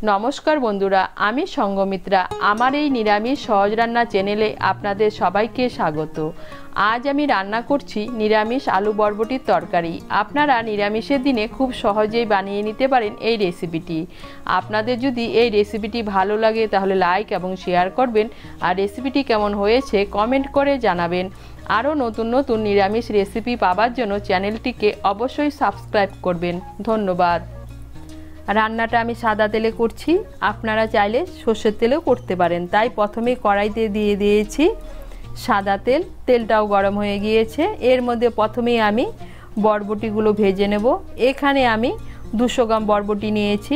नमस्कार बंधुरा आमी संगमित्रा आमार এই নিরামিষ সহজ রান্না চ্যানেলে আপনাদের সবাইকে স্বাগত। আজ আমি রান্না করছি নিরামিষ আলু বরবটির তরকারি। আপনারা নিরামিষের দিনে খুব সহজেই বানিয়ে নিতে পারেন এই রেসিপিটি। আপনাদের যদি এই রেসিপিটি ভালো লাগে তাহলে লাইক এবং শেয়ার করবেন আর রেসিপিটি কেমন হয়েছে কমেন্ট করে জানাবেন। আরও নতুন নতুন নিরামিষ রেসিপি পাওয়ার জন্য চ্যানেলটিকে অবশ্যই সাবস্ক্রাইব করবেন। ধন্যবাদ। রান্নাটা আমি সাদা তেলে করছি, আপনারা চাইলে সরষের তেলেও করতে পারেন। তাই প্রথমে কড়াইতে দিয়ে দিয়েছি সাদা তেল, তেলটাও গরম হয়ে গিয়েছে। এর মধ্যে প্রথমেই আমি বরবটিগুলো ভেজে নেব। এখানে আমি 200 গ্রাম বরবটি নিয়েছি।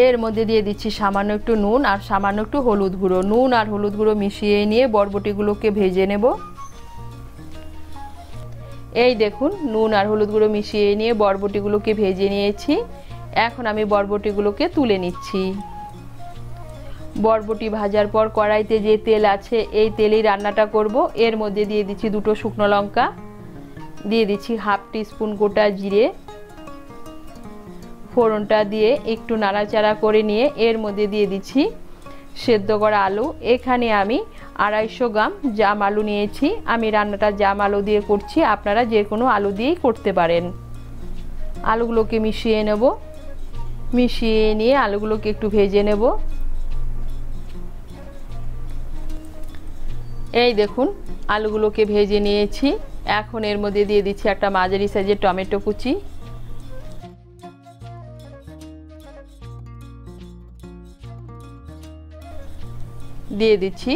এর মধ্যে দিয়ে দিচ্ছি সামান্য একটু নুন আর সামান্য একটু হলুদ গুঁড়ো। নুন আর হলুদ গুঁড়ো মিশিয়ে নিয়ে বরবটিগুলোকে ভেজে নেব। এই দেখুন নুন আর হলুদ গুঁড়ো মিশিয়ে নিয়ে বরবটিগুলোকে ভেজে নিয়েছি। এখন আমি বরবটিগুলোকে তুলে নিচ্ছি। বরবটি ভাজার পর কড়াইতে যে তেল আছে এই তেলেই রান্নাটা করব। এর মধ্যে দিয়ে দিচ্ছি 2 শুকনো লঙ্কা, দিয়ে দিচ্ছি 1/2 টিস্পুন গোটা জিরে। ফোড়নটা দিয়ে একটু নাড়াচাড়া করে নিয়ে এর মধ্যে দিয়ে দিচ্ছি সেদ্ধ করা আলু। এখানে আমি 250 গ্রাম জাম আলু নিয়েছি। আমি রান্নাটা জাম আলু দিয়ে করছি, আপনারা যে কোনো আলু দিয়েই করতে পারেন। আলুগুলোকে মিশিয়ে নেব। মিশিয়ে নিয়ে আলুগুলোকে একটু ভেজে নেব। এই দেখুন আলুগুলোকে ভেজে নিয়েছি। এখন এর মধ্যে দিয়ে দিচ্ছি একটা মাঝারি সাইজের টমেটো কুচি, দিয়ে দিচ্ছি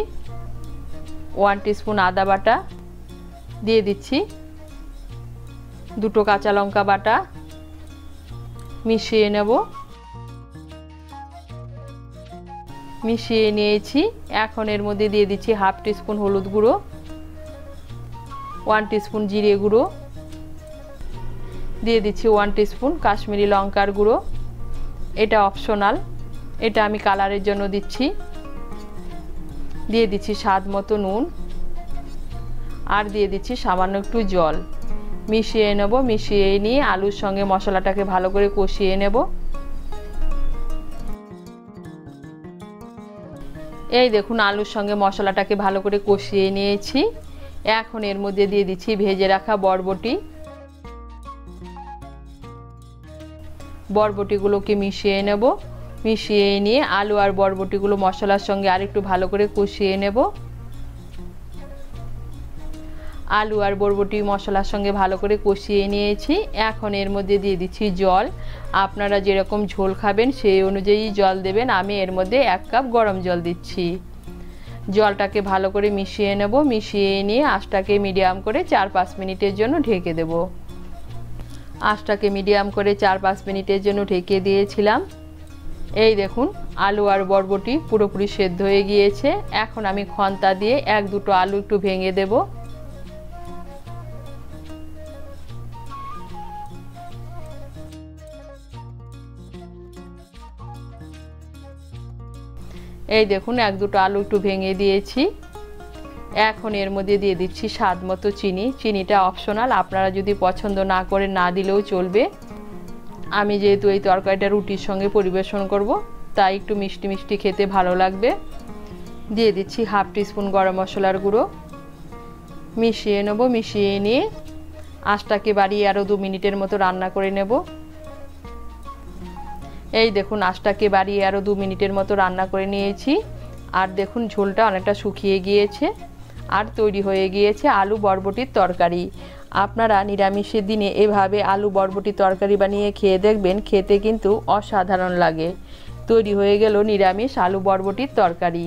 1 টিস্পুন আদা বাটা, দিয়ে দিচ্ছি 2 কাঁচা লঙ্কা বাটা, মিশিয়ে নেব। মিশিয়ে নিয়েছি। এখন এর মধ্যে দিয়ে দিচ্ছি 1/2 টিস্পুন হলুদ গুঁড়ো, 1 টিস্পুন জিরে গুঁড়ো, দিয়ে দিচ্ছি 1 টিস্পুন কাশ্মীরি লঙ্কার গুঁড়ো। এটা অপশনাল, এটা আমি কালারের জন্য দিচ্ছি। দিয়ে দিচ্ছি স্বাদ মতো নুন আর দিয়ে দিচ্ছি সামান্য একটু জল। মিশিয়ে নেব। মিশিয়ে নিয়ে আলুর সঙ্গে মশলাটাকে ভালো করে কষিয়ে নেব। এই দেখুন আলুর সঙ্গে মশলাটাকে ভালো করে কষিয়ে নিয়েছি। এখন এর মধ্যে দিয়ে দিচ্ছি ভেজে রাখা বরবটি। বরবটিগুলোকে মিশিয়ে নেব। মিশিয়ে নিয়ে আলু আর বরবটিগুলো মশলার সঙ্গে আরেকটু ভালো করে কষিয়ে নেব। আলু আর বরবটি মশলার সঙ্গে ভালো করে কষিয়ে নিয়েছি। এখন এর মধ্যে দিয়ে দিচ্ছি জল। আপনারা যেরকম ঝোল খাবেন সেই অনুযায়ী জল দেবেন। আমি এর মধ্যে 1 কাপ গরম জল দিচ্ছি। জলটাকে ভালো করে মিশিয়ে নেব। মিশিয়ে নিয়ে আঁচটাকে মিডিয়াম করে 4-5 মিনিটের জন্য ঢেকে দেব। আঁচটাকে মিডিয়াম করে 4-5 মিনিটের জন্য ঢেকে দিয়েছিলাম। এই দেখুন আলু আর বরবটি পুরোপুরি সেদ্ধ হয়ে গিয়েছে। এখন আমি খন্তা দিয়ে 1-2 আলু একটু ভেঙে দেব। এই দেখুন 1-2 আলু একটু ভেঙে দিয়েছি। এখন এর মধ্যে দিয়ে দিচ্ছি স্বাদ মতো চিনি। চিনিটা অপশনাল, আপনারা যদি পছন্দ না করেন না দিলেও চলবে। আমি যেহেতু এই তরকারিটা রুটির সঙ্গে পরিবেশন করব তাই একটু মিষ্টি মিষ্টি খেতে ভালো লাগবে। দিয়ে দিচ্ছি 1/2 টিস্পুন গরম মশলার গুঁড়ো। মিশিয়ে নেব। মিশিয়ে নিয়ে আঁচটাকে বাড়িয়ে আরও 2 মিনিটের মতো রান্না করে নেব। এই দেখুন আঁচটাকে বাড়িয়ে আরও 2 মিনিটের মতো রান্না করে নিয়েছি। আর দেখুন ঝোলটা অনেকটা শুকিয়ে গিয়েছে আর তৈরি হয়ে গিয়েছে আলু বরবটির তরকারি। আপনারা নিরামিষের দিনে এভাবে আলু বরবটি তরকারি বানিয়ে খেয়ে দেখবেন, খেতে কিন্তু অসাধারণ লাগে। তৈরি হয়ে গেল নিরামিষ আলু বরবটির তরকারি।